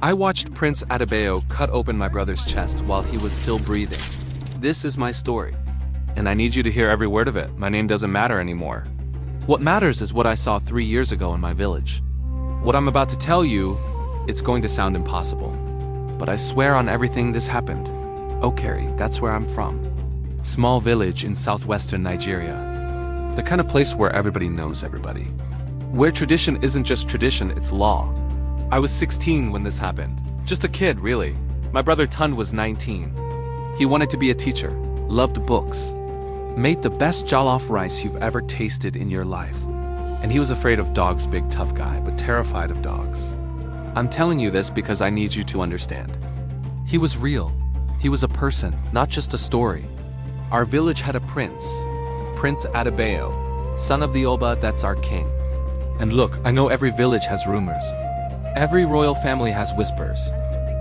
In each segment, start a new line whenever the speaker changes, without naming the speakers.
I watched Prince Adebayo cut open my brother's chest while he was still breathing. This is my story. And I need you to hear every word of it. My name doesn't matter anymore. What matters is what I saw 3 years ago in my village. What I'm about to tell you, it's going to sound impossible. But I swear on everything this happened. Okere, that's where I'm from. Small village in southwestern Nigeria. The kind of place where everybody knows everybody. Where tradition isn't just tradition, it's law. I was 16 when this happened. Just a kid, really. My brother Tund was 19. He wanted to be a teacher, loved books, made the best jollof rice you've ever tasted in your life. And he was afraid of dogs, big tough guy, but terrified of dogs. I'm telling you this because I need you to understand. He was real. He was a person, not just a story. Our village had a prince, Prince Adebayo, son of the Oba, that's our king. And look, I know every village has rumors. Every royal family has whispers.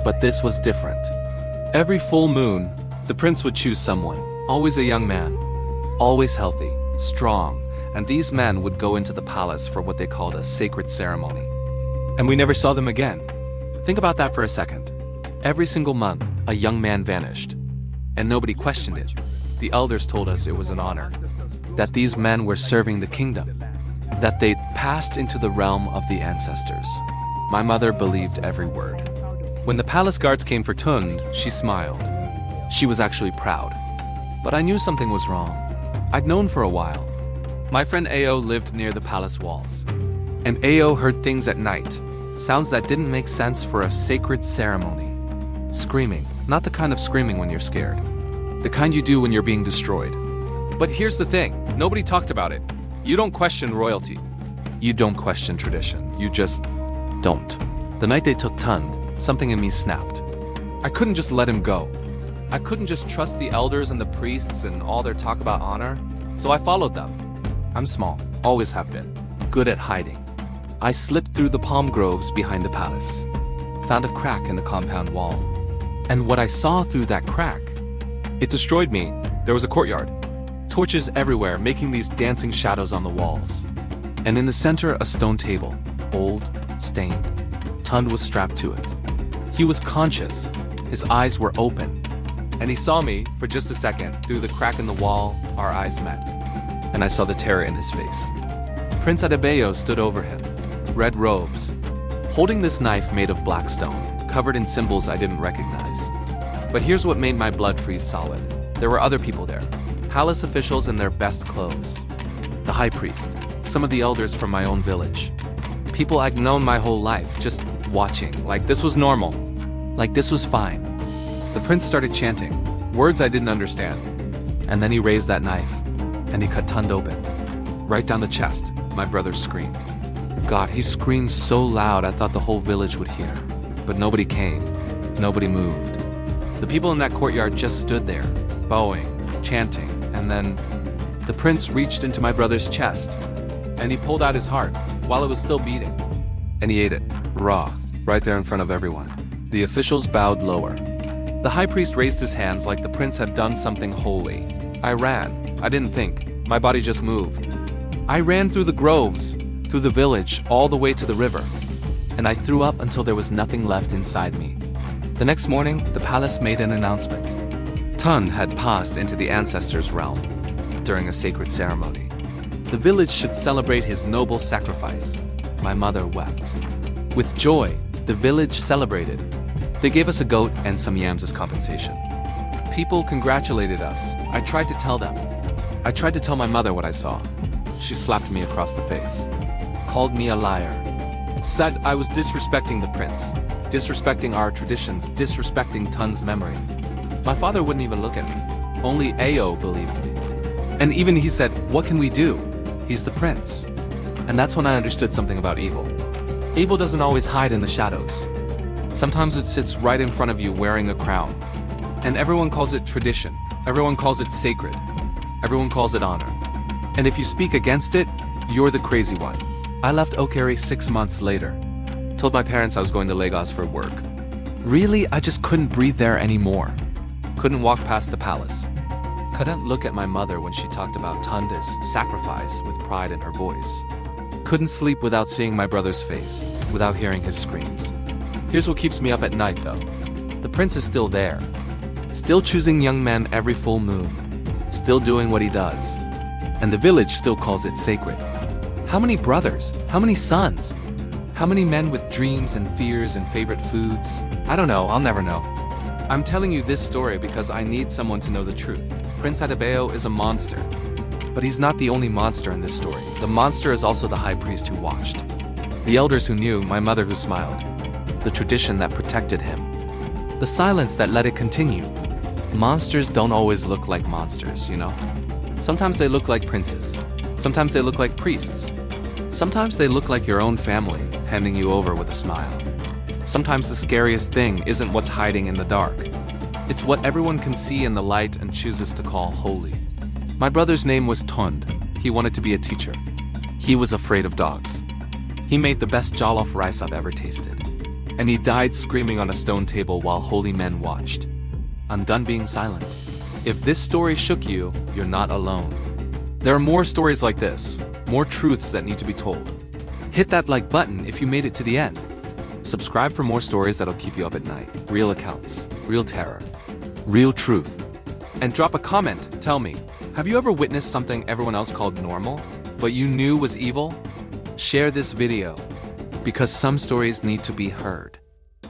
But this was different. Every full moon, the prince would choose someone, always a young man, always healthy, strong, and these men would go into the palace for what they called a sacred ceremony. And we never saw them again. Think about that for a second. Every single month, a young man vanished. And nobody questioned it. The elders told us it was an honor. That these men were serving the kingdom. That they passed into the realm of the ancestors. My mother believed every word. When the palace guards came for Tund, she smiled. She was actually proud. But I knew something was wrong. I'd known for a while. My friend Ayo lived near the palace walls. And Ayo heard things at night, sounds that didn't make sense for a sacred ceremony. Screaming, not the kind of screaming when you're scared. The kind you do when you're being destroyed. But here's the thing, nobody talked about it. You don't question royalty. You don't question tradition. You just don't. The night they took Tund, something in me snapped. I couldn't just let him go. I couldn't just trust the elders and the priests and all their talk about honor, so I followed them. I'm small, always have been, good at hiding. I slipped through the palm groves behind the palace, found a crack in the compound wall. And what I saw through that crack, it destroyed me. There was a courtyard, torches everywhere making these dancing shadows on the walls. And in the center, a stone table, old, stained. Tund was strapped to it. He was conscious, his eyes were open. And he saw me for just a second. Through the crack in the wall, our eyes met. And I saw the terror in his face. Prince Adebayo stood over him, red robes, holding this knife made of black stone, covered in symbols I didn't recognize. But here's what made my blood freeze solid. There were other people there, palace officials in their best clothes. The high priest, some of the elders from my own village. People I'd known my whole life, just watching, like this was normal, like this was fine. The prince started chanting, words I didn't understand. And then he raised that knife, and he cut Tund open. Right down the chest, my brother screamed. God, he screamed so loud I thought the whole village would hear. But nobody came, nobody moved. The people in that courtyard just stood there, bowing, chanting, and then the prince reached into my brother's chest, and he pulled out his heart while it was still beating. And he ate it, raw, right there in front of everyone. The officials bowed lower. The high priest raised his hands like the prince had done something holy. I ran. I didn't think. My body just moved. I ran through the groves, through the village, all the way to the river. And I threw up until there was nothing left inside me. The next morning, the palace made an announcement. Tund had passed into the ancestors' realm during a sacred ceremony. The village should celebrate his noble sacrifice. My mother wept. With joy, the village celebrated. They gave us a goat and some yams as compensation. People congratulated us. I tried to tell them. I tried to tell my mother what I saw. She slapped me across the face, called me a liar, said I was disrespecting the prince, disrespecting our traditions, disrespecting Tund's memory. My father wouldn't even look at me. Only Ayo believed me. And even he said, what can we do? He's the prince. And that's when I understood something about evil. Evil doesn't always hide in the shadows. Sometimes it sits right in front of you wearing a crown. And everyone calls it tradition. Everyone calls it sacred. Everyone calls it honor. And if you speak against it, you're the crazy one. I left Okere 6 months later. Told my parents I was going to Lagos for work. Really, I just couldn't breathe there anymore. Couldn't walk past the palace. Couldn't look at my mother when she talked about Tunda's sacrifice with pride in her voice. Couldn't sleep without seeing my brother's face, without hearing his screams. Here's what keeps me up at night though. The prince is still there. Still choosing young men every full moon. Still doing what he does. And the village still calls it sacred. How many brothers? How many sons? How many men with dreams and fears and favorite foods? I don't know, I'll never know. I'm telling you this story because I need someone to know the truth. Prince Adebayo is a monster. But he's not the only monster in this story. The monster is also the high priest who watched. The elders who knew, my mother who smiled. The tradition that protected him. The silence that let it continue. Monsters don't always look like monsters, you know? Sometimes they look like princes. Sometimes they look like priests. Sometimes they look like your own family, handing you over with a smile. Sometimes the scariest thing isn't what's hiding in the dark. It's what everyone can see in the light and chooses to call holy. My brother's name was Tund. He wanted to be a teacher. He was afraid of dogs. He made the best jollof rice I've ever tasted. And he died screaming on a stone table while holy men watched. I'm done being silent. If this story shook you, you're not alone. There are more stories like this, more truths that need to be told. Hit that like button if you made it to the end. Subscribe for more stories that'll keep you up at night. Real accounts, real terror, real truth. And drop a comment, tell me, have you ever witnessed something everyone else called normal, but you knew was evil? Share this video, because some stories need to be heard.